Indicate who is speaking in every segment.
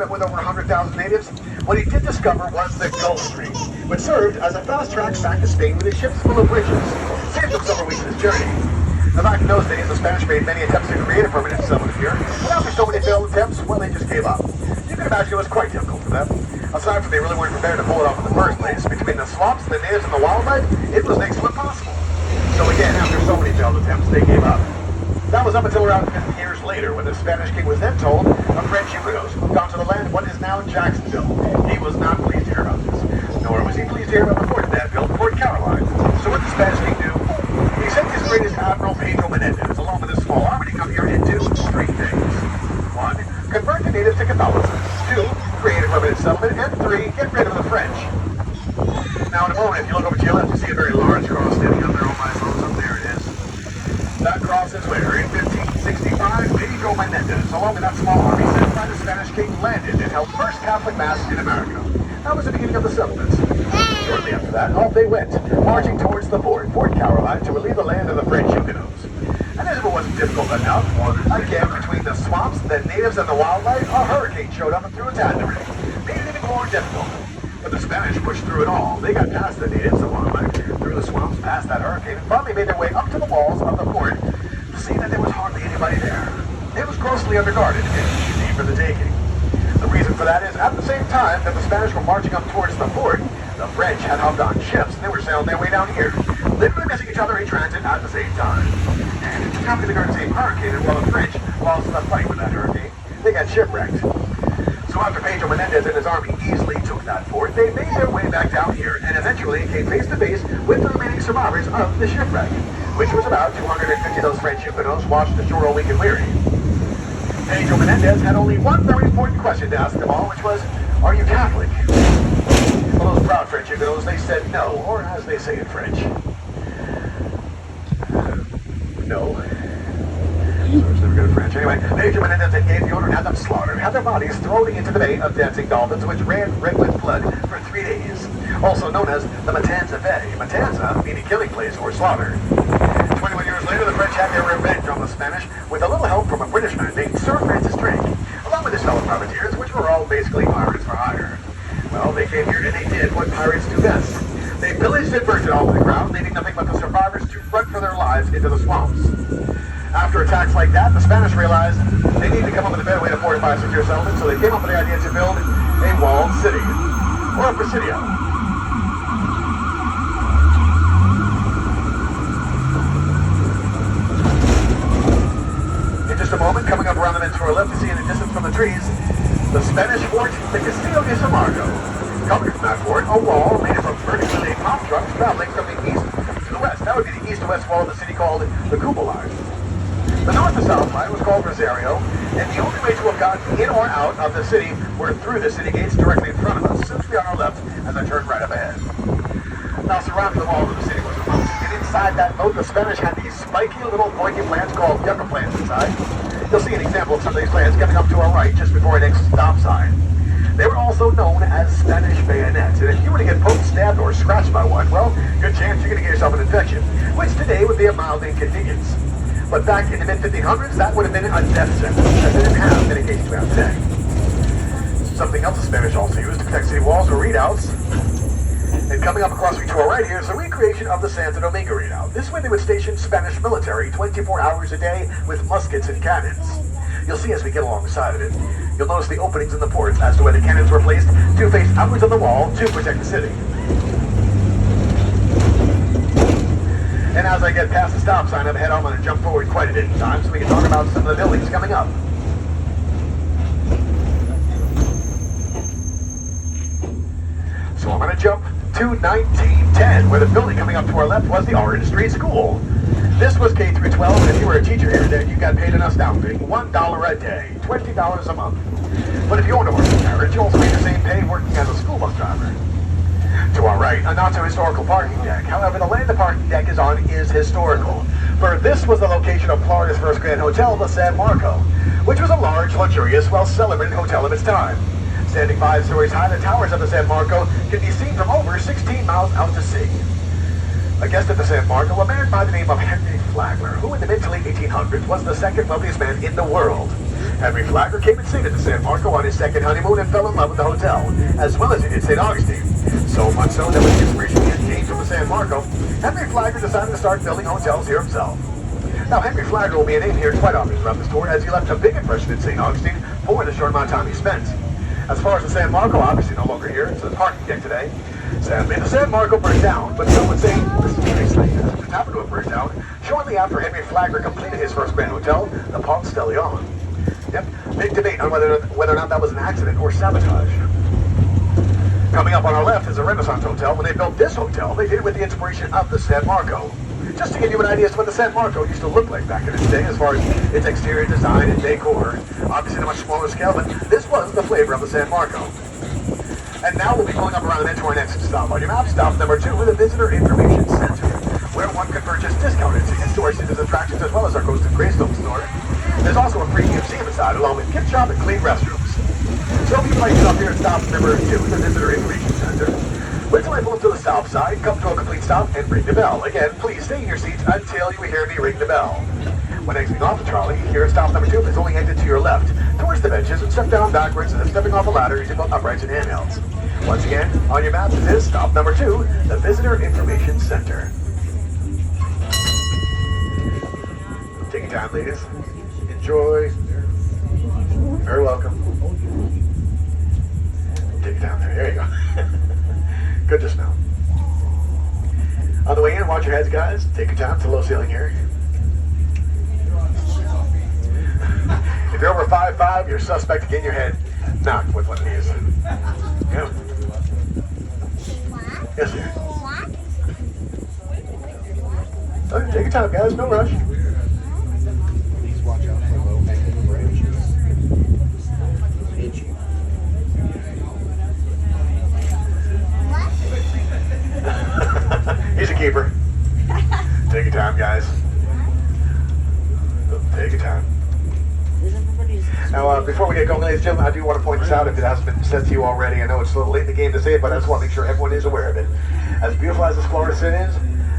Speaker 1: met with over 100,000 natives, what he did discover was the Gulf Stream, which served as a fast track back to Spain with his ships full of riches. Saved him several weeks of his journey. In fact, in those days, the Spanish made many attempts to create a permanent settlement here, but after so many failed attempts, well, they just gave up. You can imagine it was quite difficult for them. Aside from they really weren't prepared to pull it off in the first place, between the swamps, the natives, and the wildlife, it was next to impossible. So again, after so many failed attempts, they gave up. That was up until around 50 years later, when the Spanish king was then told of French Huguenots moved onto the land of what is now Jacksonville. He was not pleased to hear about this, nor was he pleased to hear about the fort that built Fort Caroline. So what did the Spanish king do? He sent his greatest admiral, Pedro Menendez, along with a small army to come here and do three things. 1. Convert the natives to Catholicism. 2. Create a permanent settlement. And 3. Get rid of the French. Now in a moment, if you look over to your left, you see a very large cross standing up there on my nose. Up there it is. That cross is where, in 1565, Pedro Menendez, along with that small army sent by the Spanish king, landed and held first Catholic Mass in America. That was the beginning of the settlement. Shortly after that, off they went, marching towards the fort, Fort Caroline, to relieve the land of the French Huguenots. And as if it wasn't difficult enough, again, between the swamps, the natives, and the wildlife, a hurricane showed up and threw its hand in it. Made it even more difficult. But the Spanish pushed through it all. They got past the natives, the wildlife, through the swamps, past that hurricane, and finally made their way up to the walls of the fort to see that there was hardly anybody there. It was grossly underguarded and easy for the taking. The reason for that is, at the same time that the Spanish were marching up towards the fort, the French had hopped on ships and they were sailing their way down here, literally missing each other in transit at the same time. And it happened to guard the same hurricane, and while the French lost the fight with that hurricane, they got shipwrecked. So after Pedro Menendez and his army easily took that fort, they made their way back down here and eventually came face to face with the remaining survivors of the shipwreck, which was about 250 of those French Huguenots washed ashore all weak and weary. Pedro Menendez had only one very important question to ask them all, which was, are you Catholic? Well, those proud French Huguenots, they said no, or as they say in French, no. So it's never good at French. Anyway, Pedro Menendez then gave the order and had them slaughtered, had their bodies thrown into the Bay of Dancing Dolphins, which ran red with blood for 3 days, also known as the Matanza Bay. Matanza meaning killing place or slaughter. 21 years later, the French had their revenge on the Spanish with a little help from a British man named Sir Francis Drake, along with his fellow privateers, which were all basically pirates for hire. Well, they came here and they did what pirates do best. They pillaged and burned it all to the ground, leaving nothing but the survivors to run for their lives into the swamps. After attacks like that, the Spanish realized they needed to come up with a better way to fortify a secure settlement, so they came up with the idea to build a walled city, or a presidio. In just a moment, coming up around the Ventura left, you see in the distance from the trees, the Spanish fort, the Castillo de San Marco. Coming from that fort, a wall made up of vertically laid palm trunks traveling from the east to the west. That would be the east to west wall of the city called the Cuba Line. The north to south line was called Rosario, and the only way to have gotten in or out of the city were through the city gates directly in front of us, simply on our left as I turned right up ahead. Now, surrounding the walls of the city was a moat, and inside that moat, the Spanish had these spiky little pointy plants called yucca plants inside. You'll see an example of some of these plants coming up to our right just before our next stop sign. They were also known as Spanish bayonets, and if you were to get poked, stabbed, or scratched by one, well, good chance you're going to get yourself an infection, which today would be a mild inconvenience. But back in the mid-1500s, that would have been a death sentence, as they didn't have many cases we have today. Something else the Spanish also used to protect city walls were redoubts. And coming up across me to our right here is a recreation of the Santo Domingo redoubt. This way they would station Spanish military 24 hours a day with muskets and cannons. You'll see as we get alongside of it. You'll notice the openings in the ports as to where the cannons were placed to face outwards on the wall to protect the city. And as I get past the stop sign up ahead, I'm going to jump forward quite a bit in time so we can talk about some of the buildings coming up. So I'm going to jump to 1910, where the building coming up to our left was the Orange Street School. This was K through 12, and if you were a teacher here, then you got paid an astounding $1 a day, $20 a month. But if you owned a working carriage, you also made the same pay working as a school bus driver. To our right, a not-so-historical parking deck. However, the land the parking deck is on is historical, for this was the location of Florida's first grand hotel, the San Marco, which was a large, luxurious, well-celebrated hotel of its time. Standing 5 stories high, the towers of the San Marco can be seen from over 16 miles out to sea. A guest at the San Marco, a man by the name of Henry Flagler, who in the mid to late 1800s was the second wealthiest man in the world. Henry Flagler came and stayed at the San Marco on his second honeymoon and fell in love with the hotel, as well as he did St. Augustine. So much so that when the inspiration came from the San Marco, Henry Flagler decided to start building hotels here himself. Now, Henry Flagler will be a name here quite often throughout the tour, as he left a big impression in St. Augustine for the short amount of time he spent. As far as the San Marco, obviously no longer here, it's a parking deck today. Sadly, the San Marco burned down, but some would say this is basically just happened to have burned down shortly after Henry Flagler completed his first grand hotel, the Ponce de Leon. Yep, big debate on whether or not that was an accident or sabotage. Coming up on our left is a Renaissance hotel. When they built this hotel, they did it with the inspiration of the San Marco. Just to give you an idea as to what the San Marco used to look like back in its day as far as its exterior design and decor. Obviously on a much smaller scale, but this was the flavor of the San Marco. And now we'll be pulling up around and into our next stop on your map. Stop number 2 with the Visitor Information Center, where one can purchase discounted tickets to our city's attractions as well as our Coast of Greystone store. There's also a free museum inside along with gift shop and clean restrooms. So if you'd like to get up here at stop number 2, the Visitor Information Center, wait till I pull up to the south side, come to a complete stop, and ring the bell. Again, please stay in your seats until you hear me ring the bell. When exiting off the trolley, here at stop number 2, please only exit to your left, towards the benches, and step down backwards, and then stepping off the ladder using both uprights and handhelds. Once again, on your map, this is stop number 2, the Visitor Information Center. Take your time, ladies. Enjoy. You're very welcome. Take it down there. There you go. Good to smell. On the way in, watch your heads, guys. Take your time. It's a low ceiling area. If you're over 5'5", you're suspect to get in your head knocked with one of these. Yeah. Yes, sir. Okay, take your time, guys. No rush.
Speaker 2: Please watch out for low-hanging branches. Itchy.
Speaker 1: He's a keeper. Take your time, guys. Take your time. Now, before we get going, ladies and gentlemen, I do want to point this out if it hasn't been said to you already. I know it's a little late in the game to say it, but I just want to make sure everyone is aware of it. As beautiful as this Florida Sin is,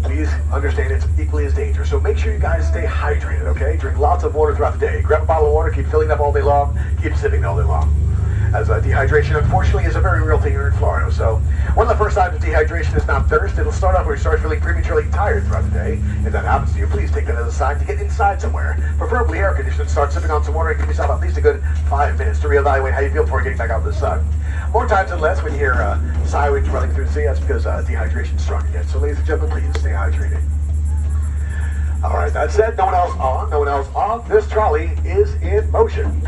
Speaker 1: please understand it's equally as dangerous. So make sure you guys stay hydrated, okay? Drink lots of water throughout the day. Grab a bottle of water, keep filling it up all day long, keep sipping all day long. As dehydration, unfortunately, is a very real thing here in Florida. So one of the first signs of dehydration is not thirst. It'll start off where you start feeling prematurely tired throughout the day. If that happens to you, please take that as a sign to get inside somewhere, preferably air conditioned. Start sipping on some water and give yourself at least a good 5 minutes to reevaluate how you feel before getting back out in the sun. More times than less, when you hear sirens running through the sea, that's because dehydration is strong again. So ladies and gentlemen, please stay hydrated. All right, that said, no one else on. This trolley is in motion.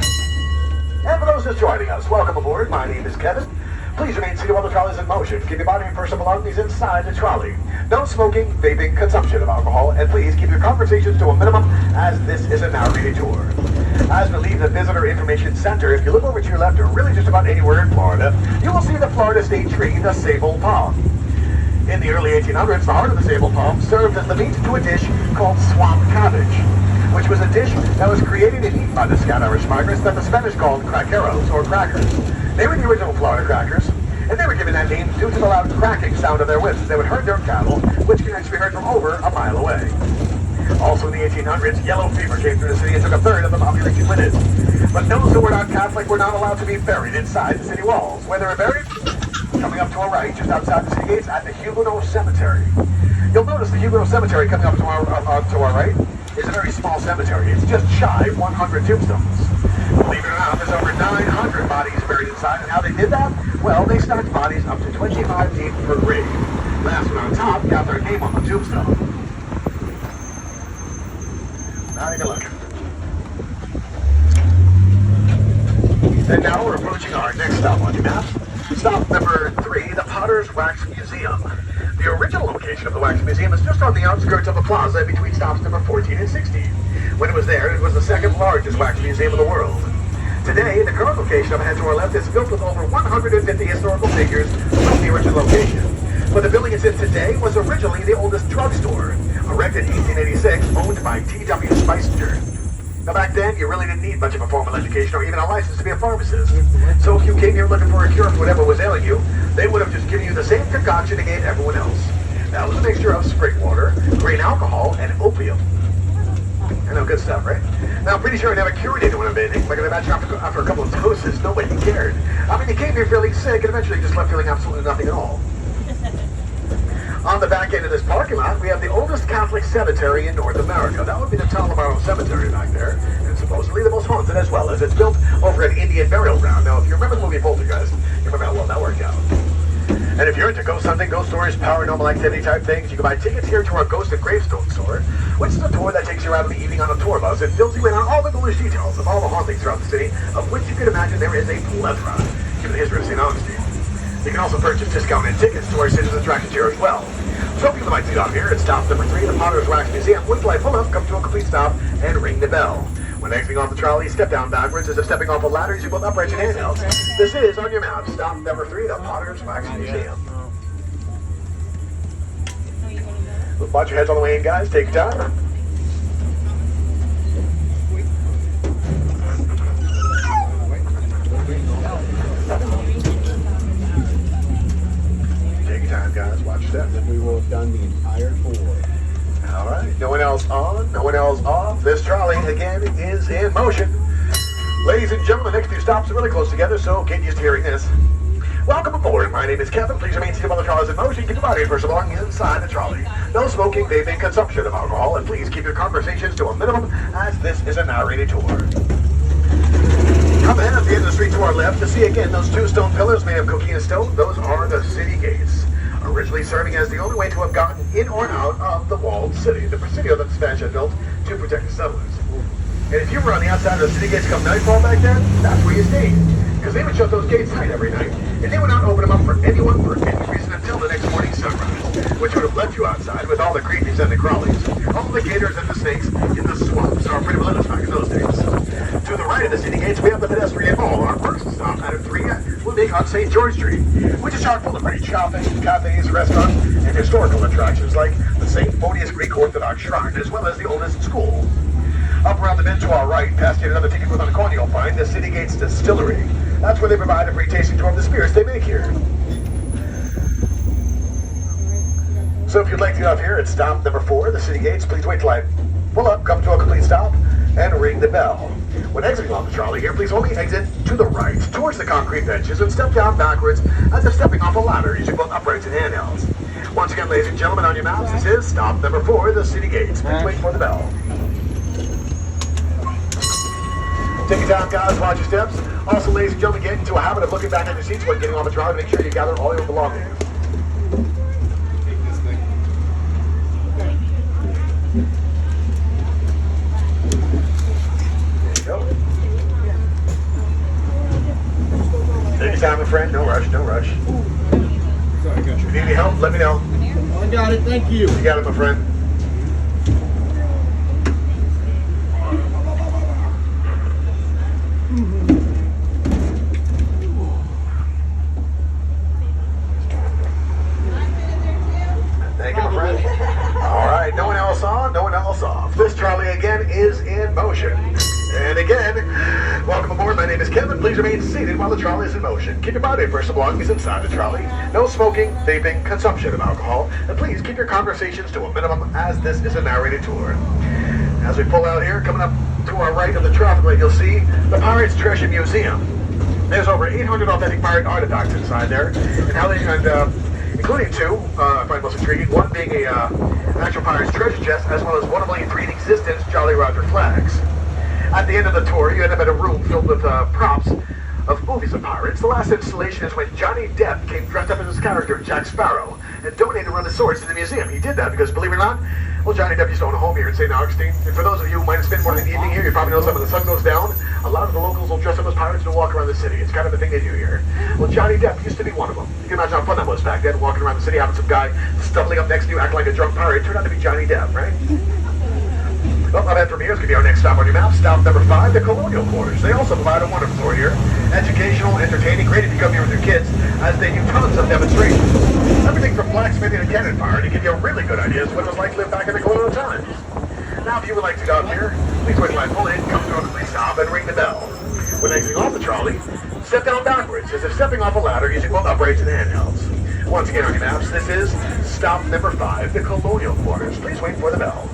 Speaker 1: And for those just joining us, welcome aboard. My name is Kevin. Please remain seated while the trolley is in motion. Keep your body and personal belongings inside the trolley. No smoking, vaping, consumption of alcohol, and please keep your conversations to a minimum as this is a narrated tour. As we leave the Visitor Information Center, if you look over to your left or really just about anywhere in Florida, you will see the Florida state tree, the sable palm. In the early 1800s, the heart of the sable palm served as the meat to a dish called swamp cabbage, which was a dish that was created and eaten by the Scout Irish migrants that the Spanish called craqueros, or crackers. They were the original Florida crackers, and they were given that name due to the loud cracking sound of their whips as they would herd their cattle, which can actually be heard from over a mile away. Also in the 1800s, yellow fever came through the city and took a third of the population with it. But those who were not Catholic were not allowed to be buried inside the city walls. Where they were buried? Coming up to our right, just outside the city gates, at the Huguenot Cemetery. You'll notice the Huguenot Cemetery coming up to our right is a very small cemetery. It's just shy of 100 tombstones. Believe it or not, there's over 900 bodies buried inside, and how they did that? Well, they stacked bodies up to 25 deep per grave. Last one on top got their name on the tombstone. Now take a look. And now we're approaching our next stop on your map. Stop number 3, the Potter's Wax Museum. The original location of the Wax Museum is just on the outskirts of the plaza between stops number 14 and 16. When it was there, it was the second largest wax museum in the world. Today, the current location up ahead to our left is filled with over 150 historical figures from the original location. But the building it's in today was originally the oldest drugstore, erected in 1886, owned by T.W. Spicinger. Now back then, you really didn't need much of a formal education or even a license to be a pharmacist. So if you came here looking for a cure for whatever was ailing you, they would have just given you the same concoction they gave everyone else. That was a mixture of spring water, grain alcohol, and opium. I know, good stuff, right? Now, I'm pretty sure I never cured anyone of anything. Like, I imagine after a couple of doses, nobody cared. I mean, you came here feeling sick and eventually just left feeling absolutely nothing at all. On the back end of this parking lot, we have the oldest Catholic cemetery in North America. That would be the Talamaro Cemetery back there. And supposedly the most haunted as well, as it's built over an Indian burial ground. Now, if you remember the movie Poltergeist, you remember how well that worked out. And if you're into ghost hunting, ghost stories, paranormal activity type things, you can buy tickets here to our Ghost and Gravestone store, which is a tour that takes you out in the evening on a tour bus and fills you in on all the ghoulish details of all the hauntings throughout the city, of which you can imagine there is a plethora, given the history of St. Augustine. You can also purchase discounted tickets to our city's attractions here as well. So if you would like to get off here at stop number 3, the Potter's Wax Museum, once light full up, come to a complete stop and ring the bell. When exiting off the trolley, step down backwards as if stepping off a ladder using both uprights and handhelds. This is, on your map, stop number 3, the Potter's Wax Museum. Watch your heads on the way in, guys. Take your time. Take your time, guys. Watch your steps.
Speaker 2: We will have done the entire tour.
Speaker 1: All right. No one else on. No one else off. This trolley, again, is in motion. Ladies and gentlemen, the next few stops are really close together, so get used to hearing this. Welcome aboard. My name is Kevin. Please remain seated while the trolley is in motion. Keep your body first along inside the trolley. No smoking, vaping, consumption of alcohol, and please keep your conversations to a minimum, as this is a narrated tour. Come ahead at the end of the street to our left to see again those 2 stone pillars made of coquina stone. Those are the city gates, originally serving as the only way to have gotten in or out of the walled city, the presidio that the Spanish had built to protect the settlers. And if you were on the outside of the city gates come nightfall back then, that's where you stayed. Because they would shut those gates tight every night, and they would not open them up for anyone for any reason until the next morning sunrise, which would have left you outside with all the creepies and the crawlies, all the gators and the snakes in the swamps, our pretty well back in those days. To the right of the city gates, we have the pedestrian mall. Our first stop out of 3 will be on St. George Street, which is chock full of great shopping, cafes, restaurants, and historical attractions like the St. Photius Greek Orthodox Shrine, as well as the oldest school. Up around the bend to our right, past yet another ticket with on the corner, you'll find the City Gates Distillery. That's where they provide a free tasting tour of the spirits they make here. So if you'd like to get off here at stop number 4, the City Gates, please wait till I pull up, come to a complete stop, and ring the bell. When exiting off the trolley here, please only exit to the right, towards the concrete benches, and step down backwards as if stepping off a ladder using both uprights and handhelds. Once again, ladies and gentlemen, on your maps, this is stop number 4, the City Gates. Please wait for the bell. Take your time, guys. Watch your steps. Also, ladies and gentlemen, get into a habit of looking back at your seats when getting off the trolley to make sure you gather all your belongings.
Speaker 2: Take this thing.
Speaker 1: There you go. Take your time, my friend. No rush, no rush.
Speaker 2: Sorry, I got you.
Speaker 1: If you need any help, let me know.
Speaker 2: I got it. Thank you.
Speaker 1: You got it, my friend. Thank you, my friend. All right, no one else on, no one else off. This trolley again is in motion. And again, welcome aboard. My name is Kevin. Please remain seated while the trolley is in motion. Keep your body and personal belongings inside the trolley. No smoking, vaping, consumption of alcohol. And please keep your conversations to a minimum, as this is a narrated tour. As we pull out here, coming up to our right of the traffic light, you'll see the Pirates Treasure Museum. There's over 800 authentic pirate artifacts inside there, and how they including 2, I find most intriguing. One being an actual pirate's treasure chest, as well as one of only 3 in existence Jolly Roger flags. At the end of the tour, you end up at a room filled with props of movies of pirates. The last installation is when Johnny Depp came dressed up as his character, Jack Sparrow, and donated one of the swords to the museum. He did that because, believe it or not, well, Johnny Depp used to own a home here in St. Augustine. And for those of you who might have spent more than the evening here, you probably know when the sun goes down, a lot of the locals will dress up as pirates and walk around the city. It's kind of a thing they do here. Well, Johnny Depp used to be one of them. You can imagine how fun that was back then, walking around the city, having some guy stumbling up next to you, acting like a drunk pirate. Turned out to be Johnny Depp, right? Well, my man from here is going to be our next stop on your map. Stop number 5, the Colonial Quarters. They also provide a wonderful tour here. Educational, entertaining, great if you come here with your kids, as they do tons of demonstrations. Everything from blacksmithing to cannon fire to give you a really good idea of what it was like to live back in the colonial times. Now, if you would like to go out here, please wait till I pull in, come to a complete stop, and ring the bell. When exiting off the trolley, step down backwards, as if stepping off a ladder using both uprights and handhelds. Once again on your maps, this is stop number 5, the Colonial Quarters. Please wait for the bell.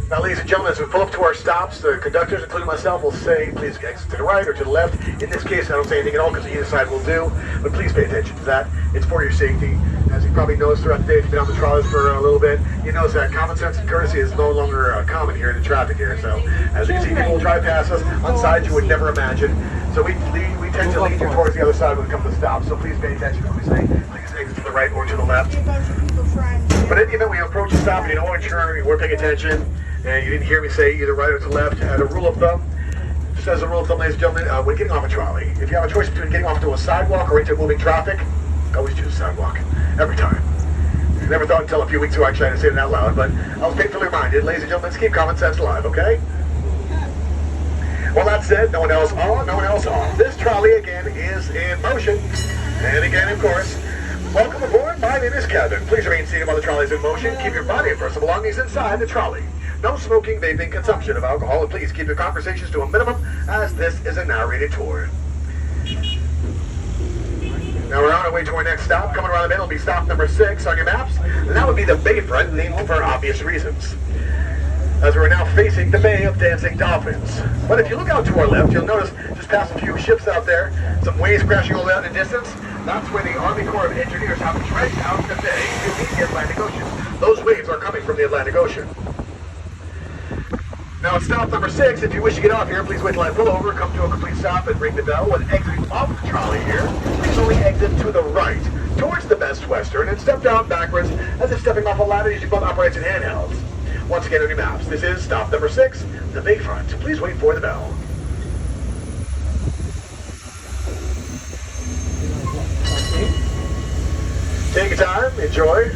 Speaker 1: Now, ladies and gentlemen, as we pull up to our stops, the conductors, including myself, will say, please exit to the right or to the left. In this case, I don't say anything at all because either side will do, but please pay attention to that. It's for your safety. As you probably noticed throughout the day, if you've been on the trolleys for a little bit, you notice that common sense and courtesy is no longer common here in the traffic here. So, as you can see, people will drive past us on sides you would never imagine. So we tend to lead you towards the other side when we come to the stop. So please pay attention when we say, please exit to the right or to the left. But in the event we approach a stop and you don't want to turn, you weren't paying attention, and you didn't hear me say either right or to left, and a rule of thumb, just as a rule of thumb, ladies and gentlemen, when getting off a trolley, if you have a choice between getting off to a sidewalk or into moving traffic, always choose a sidewalk. Every time. I never thought until a few weeks ago actually I had to say it out loud, but I was painfully reminded, ladies and gentlemen, let's keep common sense alive, okay? Well, that said, no one else on, no one else off. This trolley again is in motion. And again, of course, welcome aboard. My name is Kevin. Please remain seated while the trolley is in motion. Keep your body and personal belongings inside the trolley. No smoking, vaping, consumption of alcohol, and please keep your conversations to a minimum as this is a narrated tour. Now we're on our way to our next stop. Coming around the bend will be stop number 6 on your maps. And that would be the Bayfront, named for obvious reasons, as we're now facing the Bay of Dancing Dolphins. But if you look out to our left, you'll notice just past a few ships out there, some waves crashing all out in the distance. That's where the Army Corps of Engineers have dredged out the bay to meet the Atlantic Ocean. Those waves are coming from the Atlantic Ocean. Now at stop number 6, if you wish to get off here, please wait till I pull over, come to a complete stop, and ring the bell. When exiting off the trolley here, please only exit to the right, towards the Best Western, and step down backwards as if stepping off a ladder using both operates and handhelds. Once again on your maps, this is stop number 6, the Bayfront. Please wait for the bell. Take your time, enjoy.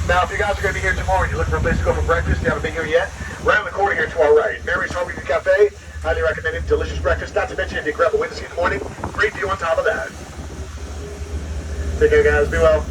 Speaker 1: Now, if you guys are going to be here tomorrow and you're looking for a place to go for breakfast, you haven't been here yet, right on the corner here to our right, Mary's Home Cafe. Highly recommended, delicious breakfast. Not to mention, if you grab a window seat in the morning, great view on top of that. Take care, guys. Be well.